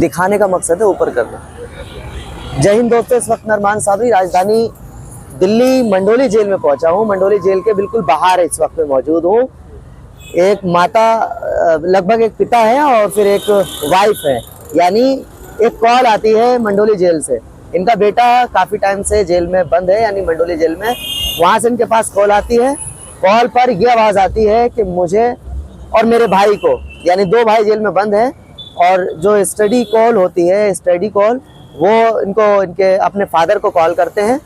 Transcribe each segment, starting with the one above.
दिखाने का मकसद है ऊपर करना। जय हिंद दोस्तों, इस वक्त नरमान साबरी राजधानी दिल्ली मंडोली जेल में पहुंचा हूं। मंडोली जेल के बिल्कुल बाहर इस वक्त में मौजूद हूं। एक माता, लगभग एक पिता है और फिर एक वाइफ है, यानी एक कॉल आती है मंडोली जेल से। इनका बेटा काफी टाइम से जेल में बंद है, यानी मंडोली जेल में। वहां से इनके पास कॉल आती है। कॉल पर यह आवाज आती है कि मुझे और मेरे भाई को, यानी दो भाई जेल में बंद हैं, और जो स्टडी कॉल होती है, स्टडी कॉल, वो इनको इनके अपने फादर को कॉल करते हैं।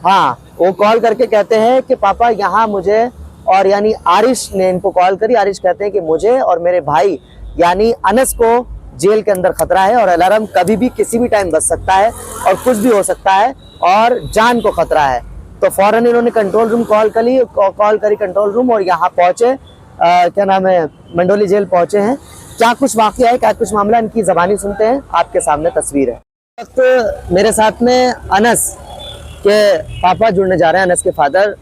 हाँ, वो कॉल करके कहते हैं कि पापा यहाँ मुझे, और यानी आरिश ने इनको कॉल करी। आरिश कहते हैं कि मुझे और मेरे भाई यानी अनस को जेल के अंदर खतरा है, और अलार्म कभी भी किसी भी टाइम बज सकता है और कुछ भी हो सकता है, और जान को खतरा है। तो फौरन इन्होंने कंट्रोल रूम कॉल करी कंट्रोल रूम, और यहाँ पहुंचे, क्या नाम है, मंडोली जेल पहुंचे हैं। क्या कुछ वाकया है, क्या कुछ मामला, इनकी ज़बानी सुनते हैं। आपके सामने तस्वीर है। तो मेरे साथ में अनस के पापा जुड़ने जा रहे हैं, अनस के फादर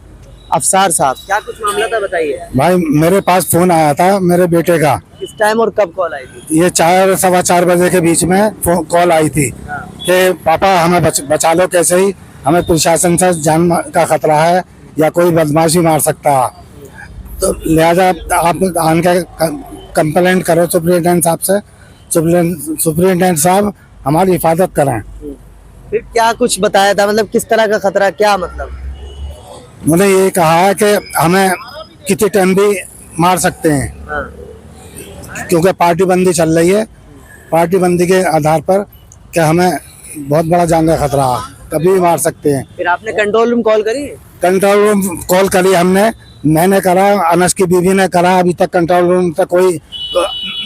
अफसार साहब। क्या कुछ मामला था, बताइए। भाई मेरे पास फोन आया था मेरे बेटे का। किस टाइम और कब कॉल आई थी? ये 4 सवा 4 बजे के बीच में कॉल आई थी कि पापा हमें बचा लो, कैसे ही हमें प्रशासन से जान का खतरा है या कोई बदमाशी मार सकता है, तो लिहाजा आप आके कंप्लेंट करो सुप्रिटेंडेंट साहब से। सुप्रिटेंडेंट साहब हमारी हिफाजत करें। फिर क्या कुछ बताया था, मतलब किस तरह का खतरा, क्या मतलब? उन्होंने ये कहा है कि हमें किसी टाइम भी मार सकते हैं। हाँ। क्योंकि पार्टी बंदी चल रही है, पार्टी बंदी के आधार पर कि हमें बहुत बड़ा जान का खतरा है, कभी भी मार सकते हैं। फिर आपने कंट्रोल रूम कॉल करी? कंट्रोल रूम कॉल करी हमने, मैंने करा, अनस की बीवी ने करा। अभी तक कंट्रोल रूम तक कोई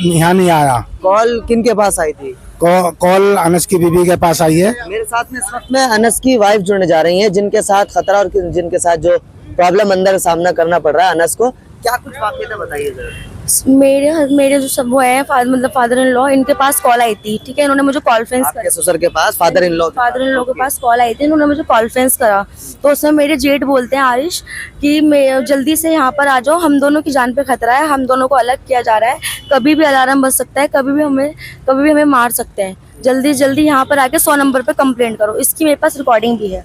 यहाँ नहीं आया। कॉल किन के पास आई थी? कॉल अनस की बीवी के पास आई है। मेरे साथ में इस वक्त में अनस की वाइफ जुड़ने जा रही हैं, जिनके साथ खतरा और जिनके साथ जो प्रॉब्लम अंदर सामना करना पड़ रहा है अनस को। क्या कुछ वाकया था, बताइए जरा। मेरे जो सब वो है मतलब फादर इन लॉ, इनके पास कॉल आई थी। ठीक है, इन्होंने मुझे कॉन्फ्रेंस आपके ससुर के पास फादर इन लॉ के पास कॉल आई थी। इन्होंने मुझे कॉन्फ्रेंस करा, तो उसमें मेरे जेठ बोलते हैं आरिश कि मैं जल्दी से यहाँ पर आ जाओ, हम दोनों की जान पे खतरा है, हम दोनों को अलग किया जा रहा है, कभी भी अलार्म बज सकता है, कभी भी हमें मार सकते हैं। जल्दी यहाँ पर आके 100 नंबर पे कंप्लेंट करो। इसकी मेरे पास रिकॉर्डिंग भी है।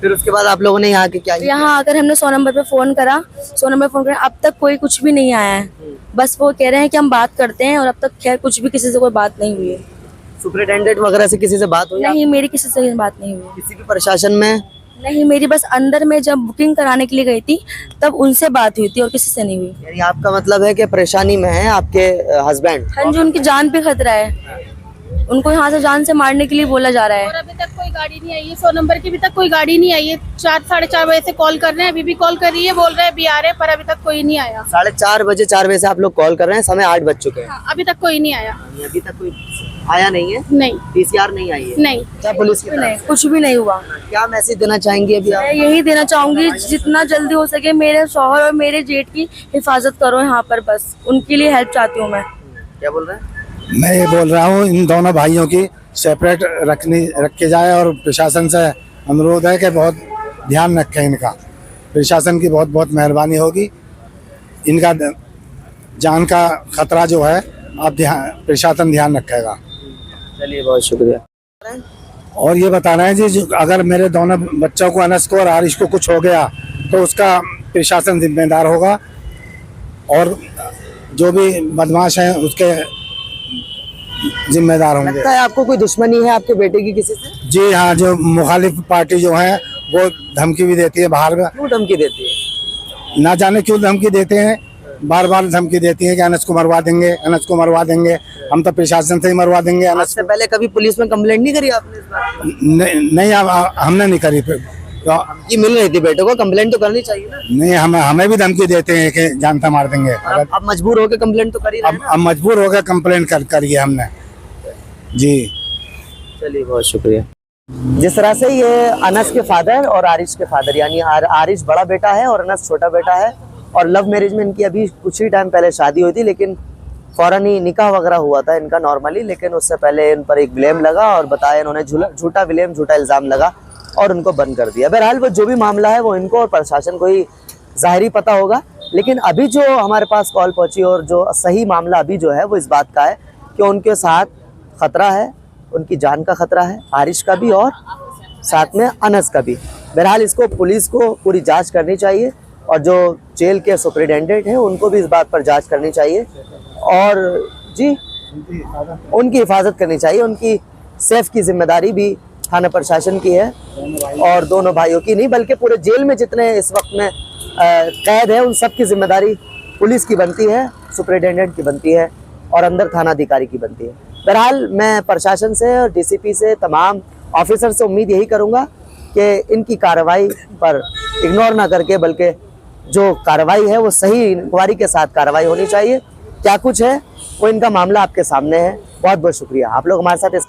फिर उसके बाद आप लोगों ने यहाँ के क्या? यहाँ आकर हमने 100 नंबर पे फोन करा, 100 नंबर फोन करा, अब तक कोई कुछ भी नहीं आया है। बस वो कह रहे हैं कि हम बात करते हैं, और अब तक खैर कुछ भी किसी से कोई बात नहीं हुई है। सुपरिटेंडेंट वगैरह से किसी से बात हुई? नहीं, मेरी किसी से बात नहीं हुई। किसी भी प्रशासन में? नहीं, मेरी बस अंदर में जब बुकिंग कराने के लिए गई थी तब उनसे बात हुई थी, और किसी से नहीं हुई। यानी आपका मतलब है कि परेशानी में है आपके हस्बैंड? हाँ जी, उनकी जान पे खतरा है, उनको यहाँ से जान से मारने के लिए बोला जा रहा है। और अभी तक कोई गाड़ी नहीं आई है, 100 नंबर की अभी तक कोई गाड़ी नहीं आई है। 4 साढ़े 4 बजे से कॉल कर रहे हैं, अभी भी कॉल कर रही है, बोल रहे हैं भी आ रहे हैं, पर अभी तक कोई नहीं आया। 4:30 बजे, 4 बजे से आप लोग कॉल कर रहे हैं, समय 8 बज चुके हैं। हाँ, अभी तक कोई नहीं आया। अभी तक कोई आया नहीं है? नहीं, पीसीआर नहीं आई है? नहीं। क्या पुलिस की नहीं, कुछ भी नहीं हुआ। क्या मैसेज देना चाहेंगे अभी आप? मैं यही देना चाहूंगी, जितना जल्दी हो सके मेरे शौहर और मेरे जेठ की हिफाजत करो यहाँ पर, बस उनके लिए हेल्प चाहती हूँ मैं। क्या बोल रहे हैं? मैं ये बोल रहा हूँ इन दोनों भाइयों की सेपरेट रखे जाए, और प्रशासन से अनुरोध है कि बहुत ध्यान रखें इनका। प्रशासन की बहुत बहुत मेहरबानी होगी। इनका जान का खतरा जो है आप प्रशासन ध्यान रखेगा। चलिए, बहुत शुक्रिया। और ये बता रहे हैं जी, अगर मेरे दोनों बच्चों को, अनस को और आरिश को, कुछ हो गया तो उसका प्रशासन जिम्मेदार होगा, और जो भी बदमाश हैं उसके जिम्मेदार होंगे। लगता है आपको कोई दुश्मनी है आपके बेटे की किसी से? जी हाँ, जो मुखालिफ पार्टी जो है वो धमकी भी देती है बाहर में। क्यों धमकी देती है? ना जाने क्यों धमकी देते हैं, बार बार धमकी देती है कि अनस को मरवा देंगे, अनस को मरवा देंगे, हम तो प्रशासन से ही मरवा देंगे। आज से पहले कभी पुलिस में कंप्लेंट नहीं करी आपने इस बार? नहीं, हमने नहीं करी। ये मिल रही थी बेटे को, कंप्लेंट तो करनी चाहिए ना? नहीं, हमें भी धमकी देते हैं कि जानता मार देंगे। अब मजबूर होकर कंप्लेंट तो करी? अब मजबूर होकर कंप्लेंट करिए हमने जी। चलिए, बहुत शुक्रिया। जिस तरह से ये अनस के फादर और आरिश के फादर, यानी आरिश बड़ा बेटा है और अनस छोटा बेटा है, और लव मैरिज में इनकी अभी कुछ ही टाइम पहले शादी हुई थी, लेकिन फौरन ही निकाह वगैरह हुआ था इनका नॉर्मली, लेकिन उससे पहले इन पर एक ब्लेम लगा, और बताया इन्होंने झूठा ब्लेम, झूठा इल्ज़ाम लगा और उनको बंद कर दिया। बहरहाल वो जो भी मामला है वो इनको और प्रशासन को ही ज़ाहिरी पता होगा, लेकिन अभी जो हमारे पास कॉल पहुंची और जो सही मामला अभी जो है वो इस बात का है कि उनके साथ खतरा है, उनकी जान का खतरा है, आरिश का भी और साथ में अनस का भी। बहरहाल इसको पुलिस को पूरी जांच करनी चाहिए और जो जेल के सुपरिटेंडेंट हैं उनको भी इस बात पर जांच करनी चाहिए और जी उनकी हिफाजत करनी चाहिए। उनकी सेफ की जिम्मेदारी भी थाना प्रशासन की है और दोनों भाइयों की नहीं बल्कि पूरे जेल में जितने इस वक्त में कैद है उन सब की जिम्मेदारी पुलिस की बनती है, सुपरिटेंडेंट की बनती है और अंदर थाना अधिकारी की बनती है। बहरहाल मैं प्रशासन से और डीसीपी से तमाम ऑफिसर से उम्मीद यही करूंगा कि इनकी कार्रवाई पर इग्नोर ना करके बल्कि जो कार्रवाई है वो सही इंक्वायरी के साथ कार्रवाई होनी चाहिए। क्या कुछ है वो इनका मामला आपके सामने है। बहुत बहुत शुक्रिया आप लोग हमारे साथ इस